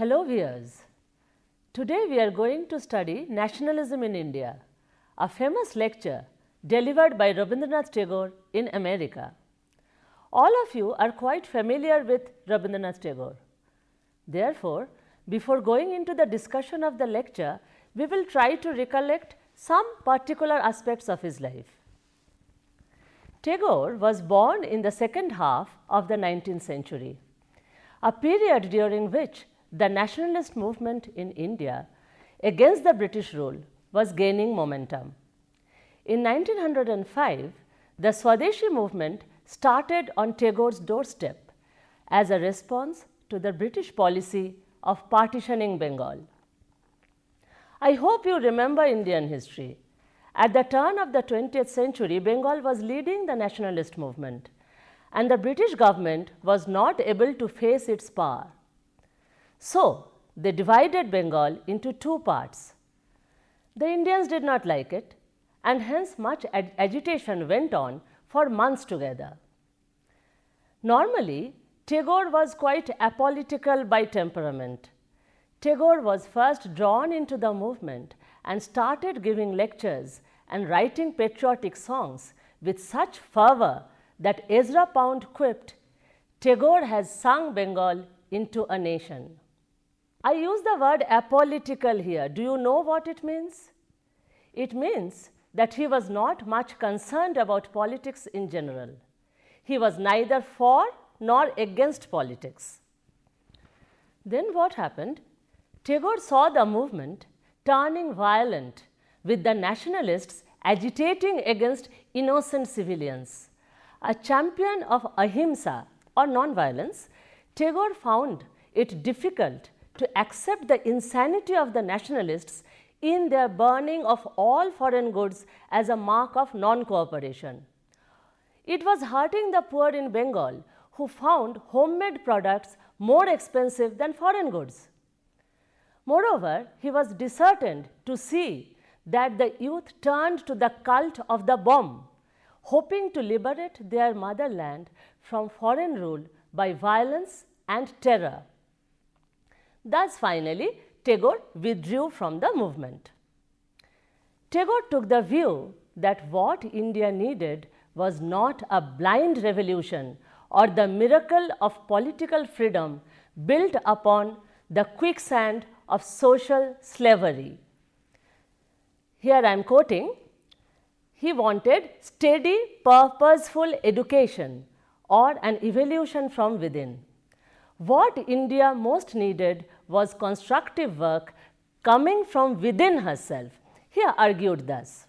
Hello viewers, today we are going to study Nationalism in India, a famous lecture delivered by Rabindranath Tagore in America. All of you are quite familiar with Rabindranath Tagore. Therefore, before going into the discussion of the lecture, we will try to recollect some particular aspects of his life. Tagore was born in the second half of the 19th century, a period during which the nationalist movement in India against the British rule was gaining momentum. In 1905, the Swadeshi movement started on Tagore's doorstep as a response to the British policy of partitioning Bengal. I hope you remember Indian history. At the turn of the 20th century, Bengal was leading the nationalist movement, and the British government was not able to face its power. So, they divided Bengal into two parts. The Indians did not like it, and hence much agitation went on for months together. Normally, Tagore was quite apolitical by temperament. Tagore was first drawn into the movement and started giving lectures and writing patriotic songs with such fervor that Ezra Pound quipped, "Tagore has sung Bengal into a nation." I use the word apolitical here. Do you know what it means? It means that he was not much concerned about politics in general. He was neither for nor against politics. Then what happened? Tagore saw the movement turning violent, with the nationalists agitating against innocent civilians. A champion of ahimsa or non-violence, Tagore found it difficult to accept the insanity of the nationalists in their burning of all foreign goods as a mark of non-cooperation. It was hurting the poor in Bengal, who found homemade products more expensive than foreign goods. Moreover, he was disheartened to see that the youth turned to the cult of the bomb, hoping to liberate their motherland from foreign rule by violence and terror. Thus, finally, Tagore withdrew from the movement. Tagore took the view that what India needed was not a blind revolution or the miracle of political freedom built upon the quicksand of social slavery. Here I am quoting, he wanted steady, purposeful education or an evolution from within. What India most needed was constructive work coming from within herself. He argued thus.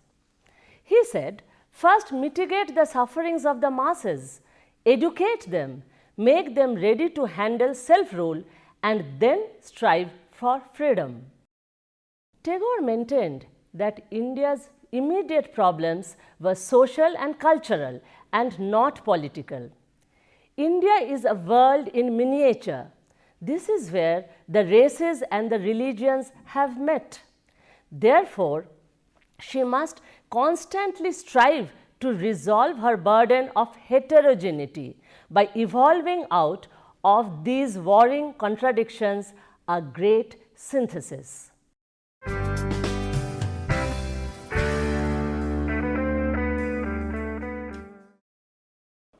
He said, first mitigate the sufferings of the masses, educate them, make them ready to handle self-rule, and then strive for freedom. Tagore maintained that India's immediate problems were social and cultural and not political. India is a world in miniature. This is where the races and the religions have met. Therefore, she must constantly strive to resolve her burden of heterogeneity by evolving out of these warring contradictions a great synthesis.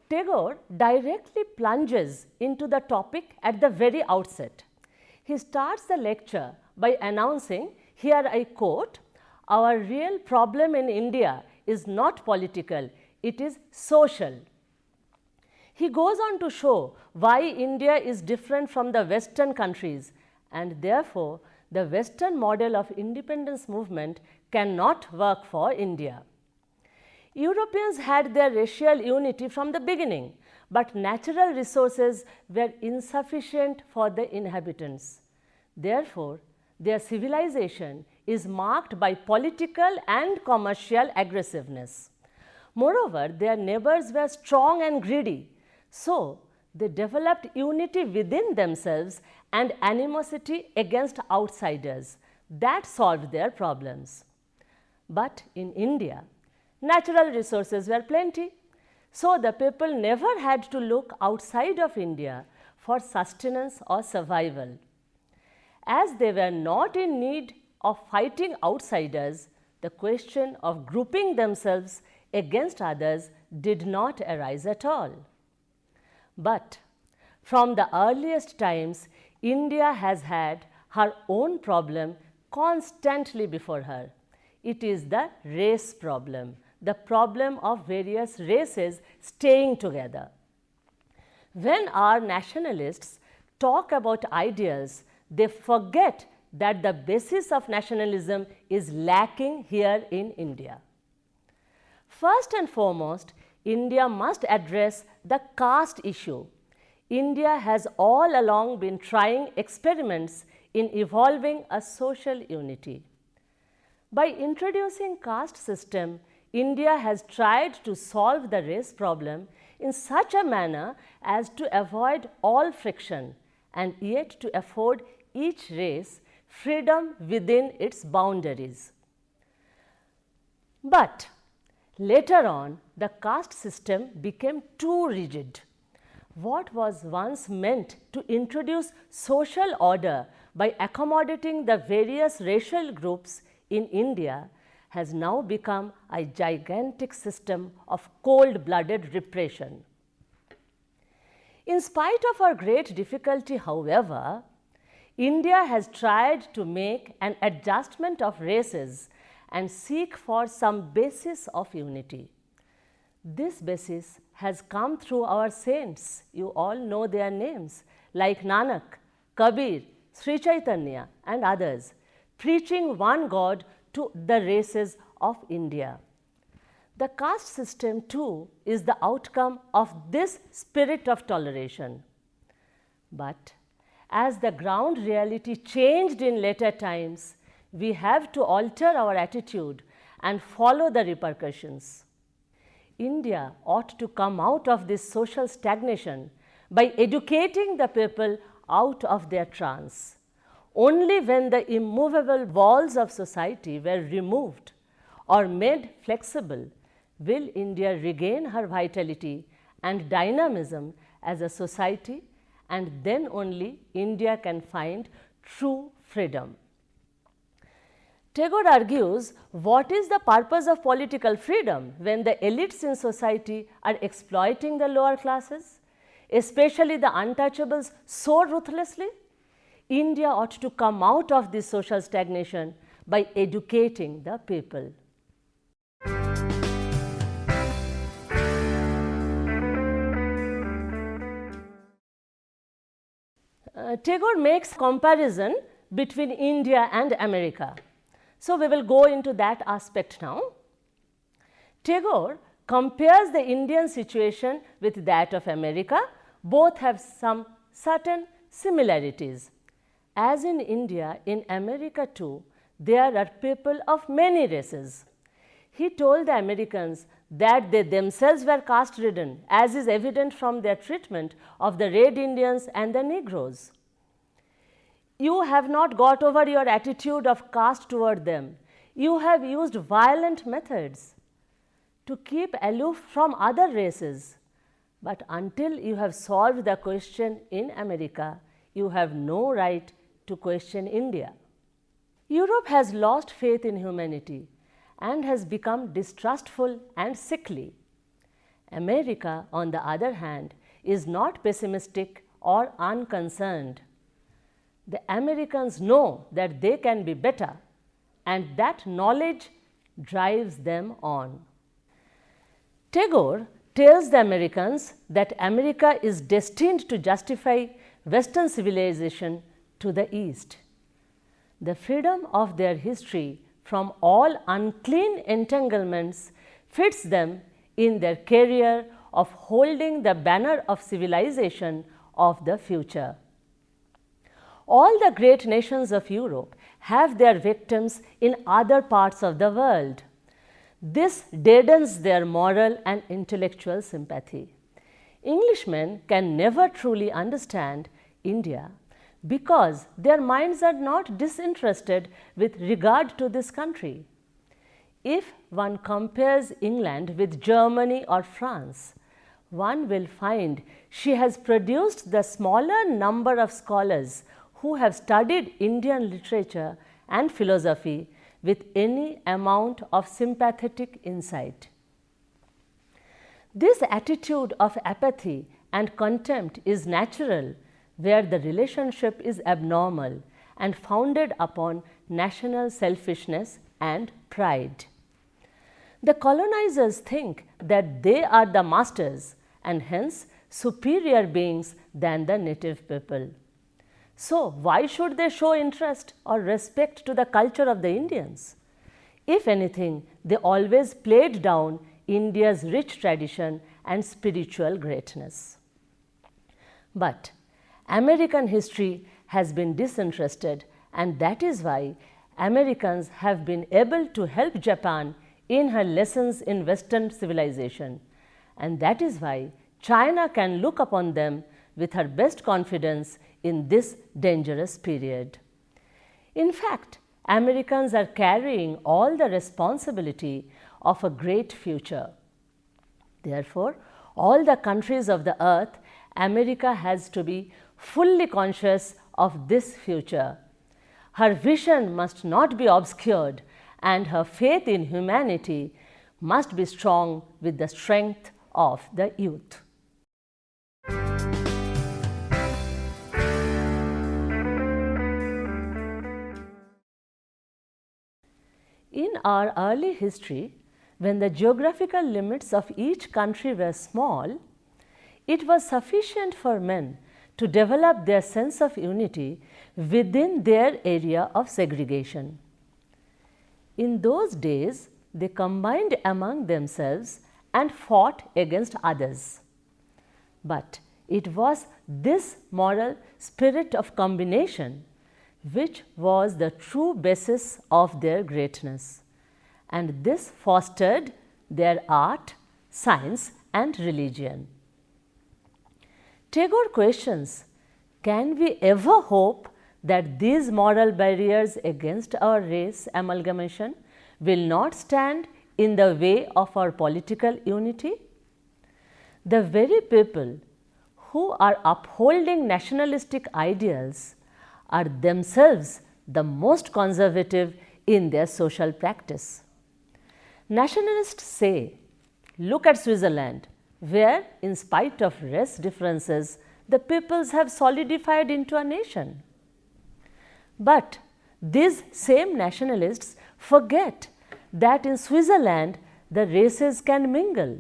Tagore directly plunges into the topic at the very outset. He starts the lecture by announcing, here I quote, "Our real problem in India is not political, it is social." He goes on to show why India is different from the Western countries, and therefore the Western model of independence movement cannot work for India. Europeans had their racial unity from the beginning, but natural resources were insufficient for the inhabitants. Therefore, their civilization is marked by political and commercial aggressiveness. Moreover, their neighbors were strong and greedy, so they developed unity within themselves and animosity against outsiders. That solved their problems. But in India, natural resources were plenty, so the people never had to look outside of India for sustenance or survival. As they were not in need of fighting outsiders, the question of grouping themselves against others did not arise at all. But from the earliest times, India has had her own problem constantly before her. It is the race problem, the problem of various races staying together. When our nationalists talk about ideals, they forget that the basis of nationalism is lacking here in India. First and foremost, India must address the caste issue. India has all along been trying experiments in evolving a social unity. By introducing caste system, India has tried to solve the race problem in such a manner as to avoid all friction and yet to afford each race freedom within its boundaries. But later on, the caste system became too rigid. What was once meant to introduce social order by accommodating the various racial groups in India has now become a gigantic system of cold-blooded repression. In spite of our great difficulty, however, India has tried to make an adjustment of races and seek for some basis of unity. This basis has come through our saints. You all know their names, like Nanak, Kabir, Sri Chaitanya and others, preaching one God to the races of India. The caste system too is the outcome of this spirit of toleration. But as the ground reality changed in later times, we have to alter our attitude and follow the repercussions. India ought to come out of this social stagnation by educating the people out of their trance. Only when the immovable walls of society were removed or made flexible will India regain her vitality and dynamism as a society, and then only India can find true freedom. Tagore argues, what is the purpose of political freedom when the elites in society are exploiting the lower classes, especially the untouchables, so ruthlessly? India ought to come out of this social stagnation by educating the people. Tagore makes comparison between India and America. So, we will go into that aspect now. Tagore compares the Indian situation with that of America. Both have some certain similarities. As in India, in America too, there are people of many races. He told the Americans that they themselves were caste-ridden, as is evident from their treatment of the Red Indians and the Negroes. You have not got over your attitude of caste toward them. You have used violent methods to keep aloof from other races. But until you have solved the question in America, you have no right to question India. Europe has lost faith in humanity and has become distrustful and sickly. America, on the other hand, is not pessimistic or unconcerned. The Americans know that they can be better, and that knowledge drives them on. Tagore tells the Americans that America is destined to justify Western civilization to the East. The freedom of their history from all unclean entanglements fits them in their career of holding the banner of civilization of the future. All the great nations of Europe have their victims in other parts of the world. This deadens their moral and intellectual sympathy. Englishmen can never truly understand India because their minds are not disinterested with regard to this country. If one compares England with Germany or France, one will find she has produced the smaller number of scholars who have studied Indian literature and philosophy with any amount of sympathetic insight. This attitude of apathy and contempt is natural where the relationship is abnormal and founded upon national selfishness and pride. The colonizers think that they are the masters and hence superior beings than the native people. So, why should they show interest or respect to the culture of the Indians? If anything, they always played down India's rich tradition and spiritual greatness. But American history has been disinterested, and that is why Americans have been able to help Japan in her lessons in Western civilization, and that is why China can look upon them with her best confidence in this dangerous period. In fact, Americans are carrying all the responsibility of a great future. Therefore, all the countries of the earth, America has to be fully conscious of this future. Her vision must not be obscured, and her faith in humanity must be strong with the strength of the youth. In our early history, when the geographical limits of each country were small, it was sufficient for men to develop their sense of unity within their area of segregation. In those days, they combined among themselves and fought against others. But it was this moral spirit of combination which was the true basis of their greatness, and this fostered their art, science, and religion. Tagore questions, can we ever hope that these moral barriers against our race amalgamation will not stand in the way of our political unity? The very people who are upholding nationalistic ideals are themselves the most conservative in their social practice. Nationalists say, look at Switzerland, where in spite of race differences, the peoples have solidified into a nation. But these same nationalists forget that in Switzerland the races can mingle,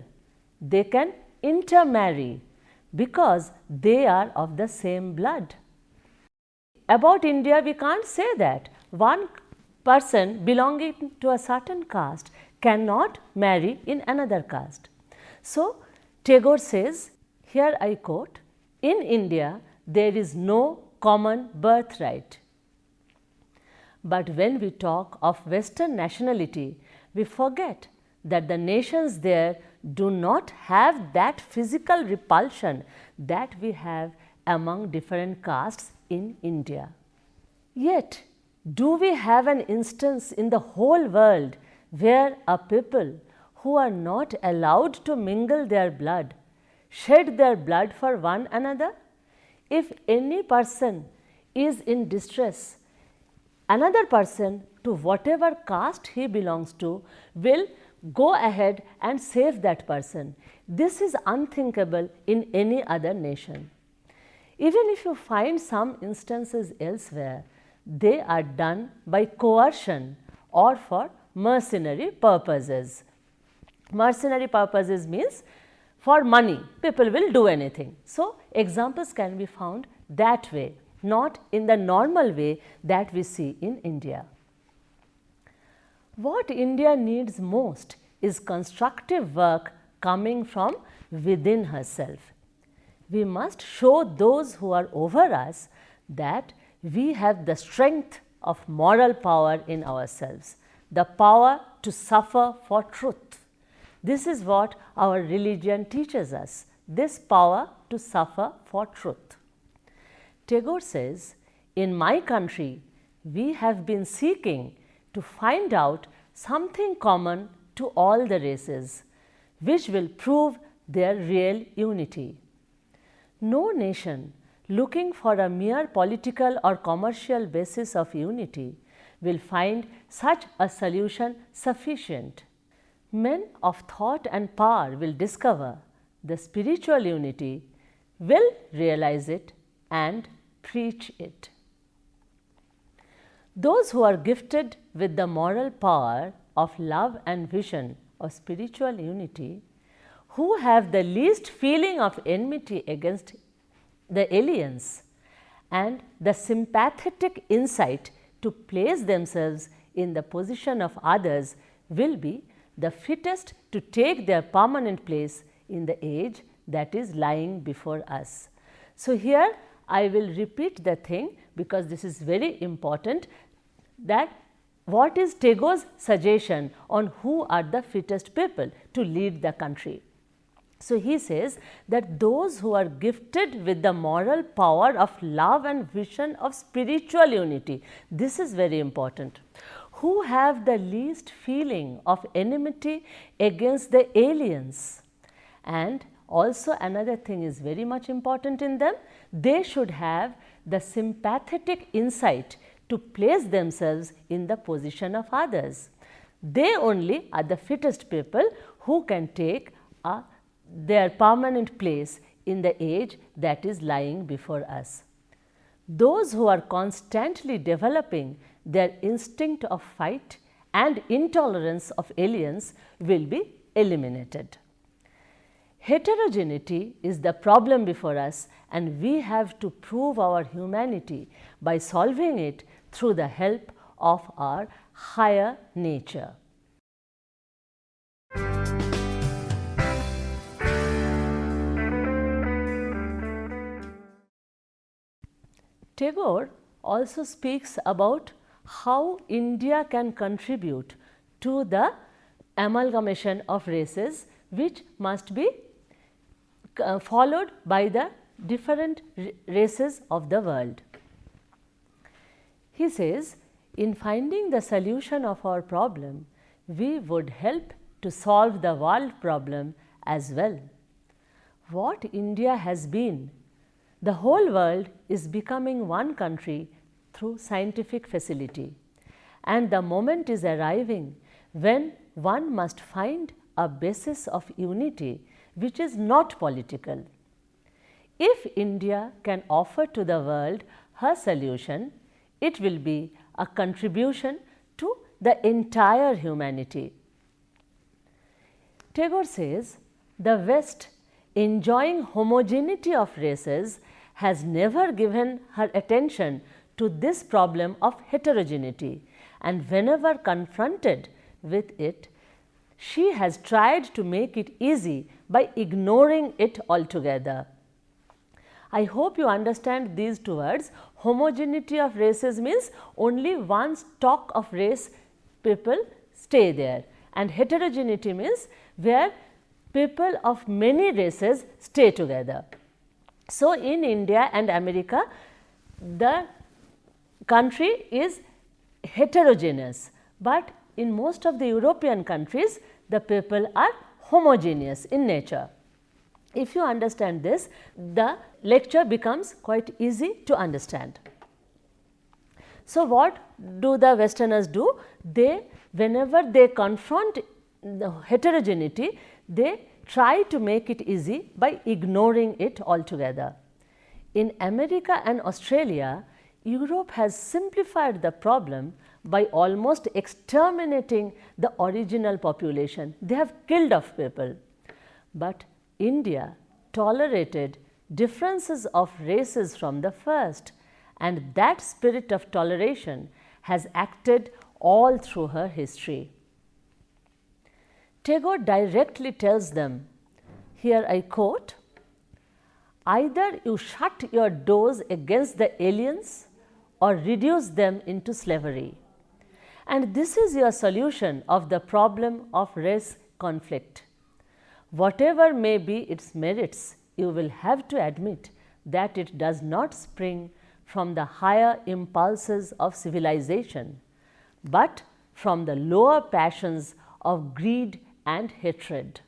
they can intermarry because they are of the same blood. About India, we can't say that one person belonging to a certain caste cannot marry in another caste. So, Tagore says, here I quote, in India there is no common birthright. But when we talk of Western nationality, we forget that the nations there do not have that physical repulsion that we have among different castes in India. Yet, do we have an instance in the whole world where a people who are not allowed to mingle their blood shed their blood for one another? If any person is in distress, another person, to whatever caste he belongs to, will go ahead and save that person. This is unthinkable in any other nation. Even if you find some instances elsewhere, they are done by coercion or for mercenary purposes. Mercenary purposes means for money, people will do anything. So, examples can be found that way, not in the normal way that we see in India. What India needs most is constructive work coming from within herself. We must show those who are over us that we have the strength of moral power in ourselves, the power to suffer for truth. This is what our religion teaches us, this power to suffer for truth. Tagore says, in my country, we have been seeking to find out something common to all the races, which will prove their real unity. No nation looking for a mere political or commercial basis of unity will find such a solution sufficient. Men of thought and power will discover the spiritual unity, will realize it and preach it. Those who are gifted with the moral power of love and vision of spiritual unity, who have the least feeling of enmity against the aliens and the sympathetic insight to place themselves in the position of others, will be the fittest to take their permanent place in the age that is lying before us. So, here I will repeat the thing because this is very important, that what is Tagore's suggestion on who are the fittest people to lead the country. So, he says that those who are gifted with the moral power of love and vision of spiritual unity, this is very important, who have the least feeling of enmity against the aliens. And also another thing is very much important in them, they should have the sympathetic insight to place themselves in the position of others. They only are the fittest people who can take their permanent place in the age that is lying before us. Those who are constantly developing their instinct of fight and intolerance of aliens will be eliminated. Heterogeneity is the problem before us, and we have to prove our humanity by solving it through the help of our higher nature. Tagore also speaks about how India can contribute to the amalgamation of races, which must be followed by the different races of the world. He says, in finding the solution of our problem, we would help to solve the world problem as well. What India has been, the whole world is becoming one country through scientific facility, and the moment is arriving when one must find a basis of unity which is not political. If India can offer to the world her solution, it will be a contribution to the entire humanity. Tagore says, the West, enjoying homogeneity of races, has never given her attention to this problem of heterogeneity, and whenever confronted with it, she has tried to make it easy by ignoring it altogether. I hope you understand these two words. Homogeneity of races means only one stock of race people stay there, and heterogeneity means where people of many races stay together. So, in India and America, the country is heterogeneous, but in most of the European countries, the people are homogeneous in nature. If you understand this, the lecture becomes quite easy to understand. So, what do the Westerners do? They, whenever they confront the heterogeneity, they try to make it easy by ignoring it altogether. In America and Australia, Europe has simplified the problem by almost exterminating the original population. They have killed off people. But India tolerated differences of races from the first, and that spirit of toleration has acted all through her history. Tagore directly tells them, here I quote, either you shut your doors against the aliens or reduce them into slavery. And this is your solution of the problem of race conflict. Whatever may be its merits, you will have to admit that it does not spring from the higher impulses of civilization, but from the lower passions of greed and hatred.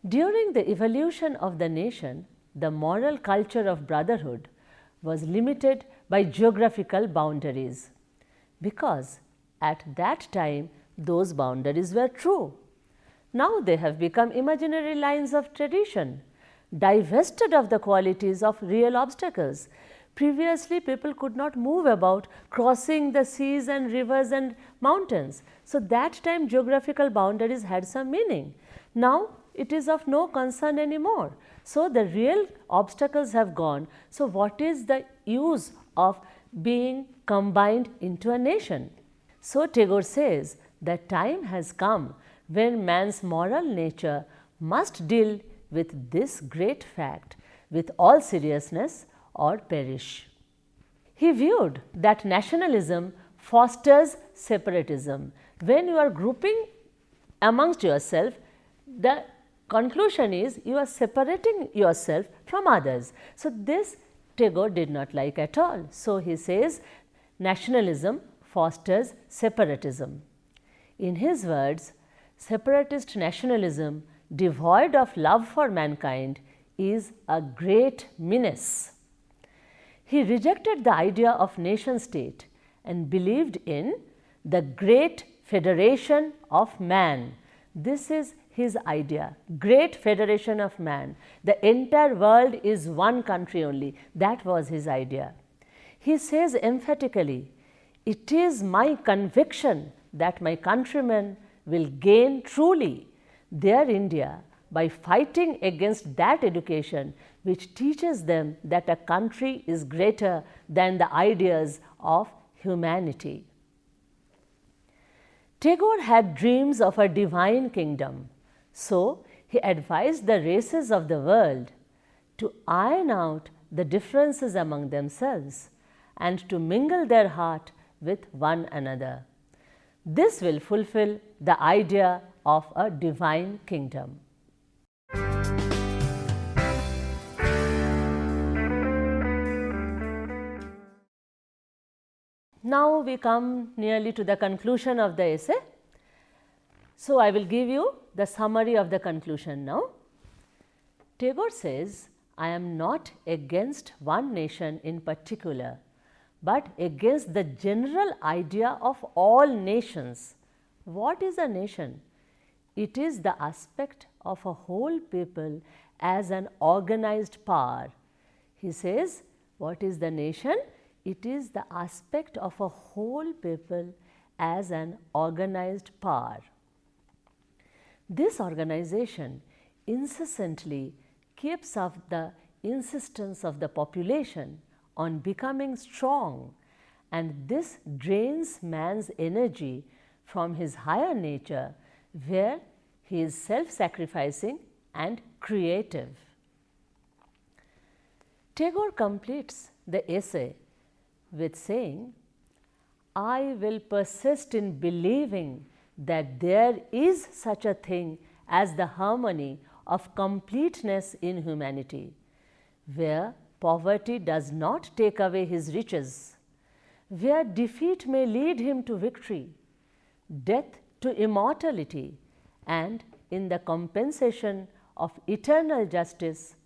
During the evolution of the nation, the moral culture of brotherhood was limited by geographical boundaries, because at that time those boundaries were true. Now they have become imaginary lines of tradition, divested of the qualities of real obstacles. Previously, people could not move about crossing the seas and rivers and mountains. So, that time geographical boundaries had some meaning. Now, it is of no concern anymore. So, the real obstacles have gone. So, what is the use of being combined into a nation? So, Tagore says that time has come when man's moral nature must deal with this great fact with all seriousness or perish. He viewed that nationalism fosters separatism. When you are grouping amongst yourself, the conclusion is you are separating yourself from others. So, this Tagore did not like at all. So, he says nationalism fosters separatism. In his words, separatist nationalism devoid of love for mankind is a great menace. He rejected the idea of nation state and believed in the great federation of man. This is his idea, great federation of man. The entire world is one country only. That was his idea. He says emphatically, "It is my conviction that my countrymen will gain truly their India by fighting against that education which teaches them that a country is greater than the ideas of humanity." Tagore had dreams of a divine kingdom, so he advised the races of the world to iron out the differences among themselves and to mingle their heart with one another. This will fulfill the idea of a divine kingdom. Now we come nearly to the conclusion of the essay. So, I will give you the summary of the conclusion now. Tagore says, "I am not against one nation in particular, but against the general idea of all nations." What is a nation? It is the aspect of a whole people as an organized power. He says, what is the nation? It is the aspect of a whole people as an organized power. This organization incessantly keeps up the insistence of the population on becoming strong, and this drains man's energy from his higher nature, where he is self-sacrificing and creative. Tagore completes the essay with saying, "I will persist in believing that there is such a thing as the harmony of completeness in humanity, where poverty does not take away his riches, where defeat may lead him to victory, death to immortality, and in the compensation of eternal justice,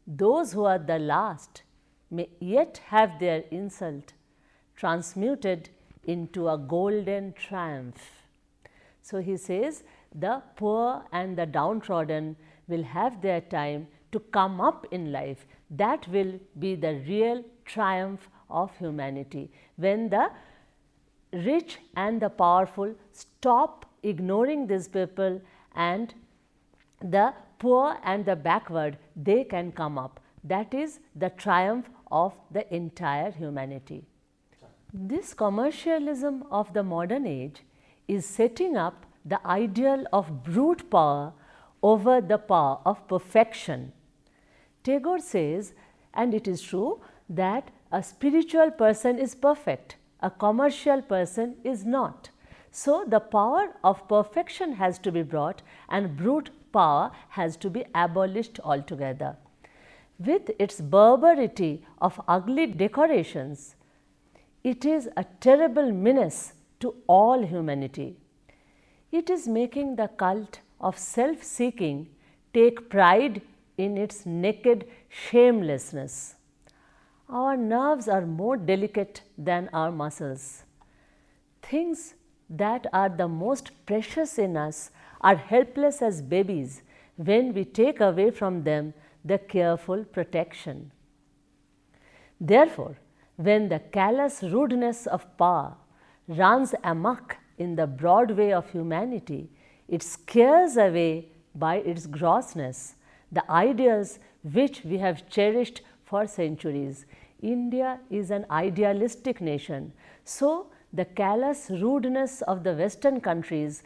those who are the last may yet have their insult transmuted into a golden triumph." So, he says the poor and the downtrodden will have their time to come up in life. That will be the real triumph of humanity, when the rich and the powerful stop ignoring these people, and the poor and the backward, they can come up. That is the triumph of the entire humanity. This commercialism of the modern age is setting up the ideal of brute power over the power of perfection. Tagore says, and it is true, that a spiritual person is perfect, a commercial person is not. So, the power of perfection has to be brought and brute power has to be abolished altogether. With its barbarity of ugly decorations, it is a terrible menace to all humanity. It is making the cult of self-seeking take pride in its naked shamelessness. Our nerves are more delicate than our muscles. Things that are the most precious in us are helpless as babies when we take away from them the careful protection. Therefore, when the callous rudeness of power runs amok in the broad way of humanity, it scares away by its grossness the ideals which we have cherished for centuries. India is an idealistic nation. So, the callous rudeness of the Western countries,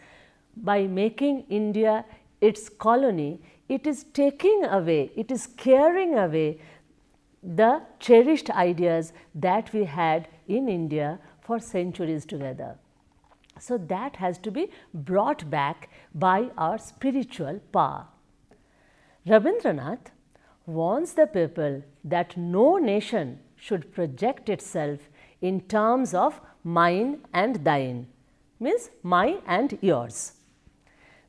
by making India its colony, it is taking away, it is scaring away the cherished ideas that we had in India for centuries together. So, that has to be brought back by our spiritual power. Rabindranath warns the people that no nation should project itself in terms of mine and thine, means my and yours.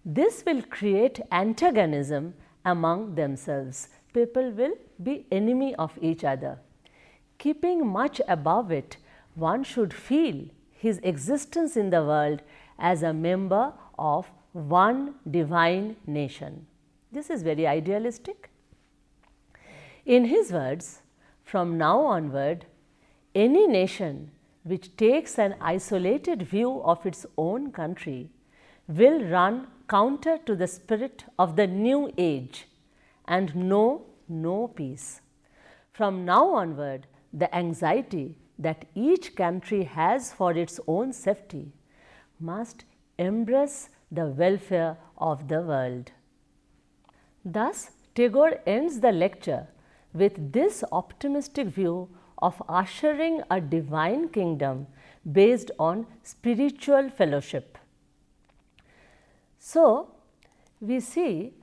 This will create antagonism among themselves. People will be enemy of each other. Keeping much above it, one should feel his existence in the world as a member of one divine nation. This is very idealistic. In his words, from now onward, any nation which takes an isolated view of its own country will run counter to the spirit of the new age and know no peace. From now onward, the anxiety that each country has for its own safety must embrace the welfare of the world. Thus, Tagore ends the lecture with this optimistic view of ushering a divine kingdom based on spiritual fellowship. So, we see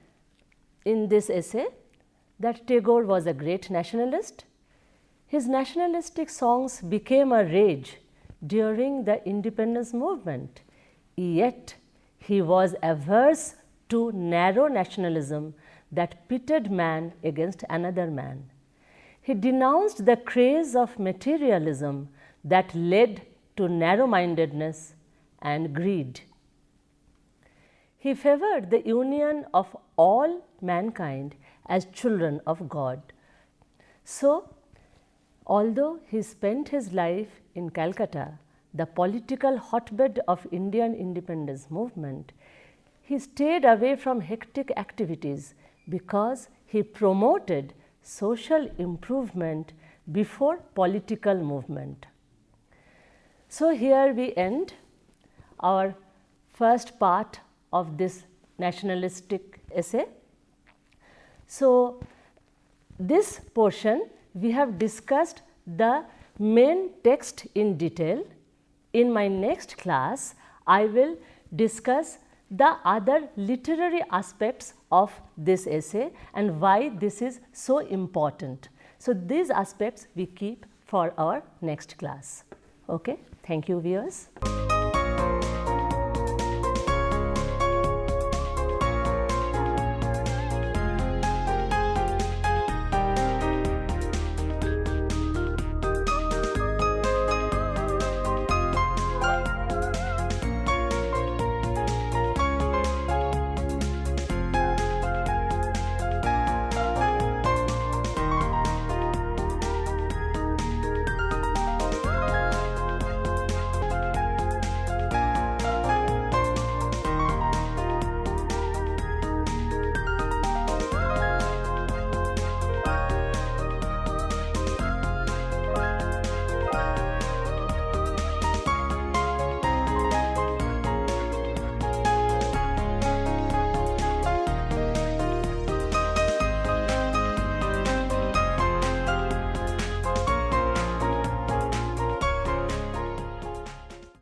in this essay that Tagore was a great nationalist. His nationalistic songs became a rage during the independence movement, yet he was averse to narrow nationalism that pitted man against another man. He denounced the craze of materialism that led to narrow-mindedness and greed. He favored the union of all mankind as children of God. So, although he spent his life in Calcutta, the political hotbed of Indian independence movement, he stayed away from hectic activities because he promoted social improvement before political movement. So, here we end our first part of this nationalistic essay. So, this portion we have discussed the main text in detail. In my next class, I will discuss the other literary aspects of this essay and why this is so important. So, these aspects we keep for our next class. Okay? Thank you, viewers.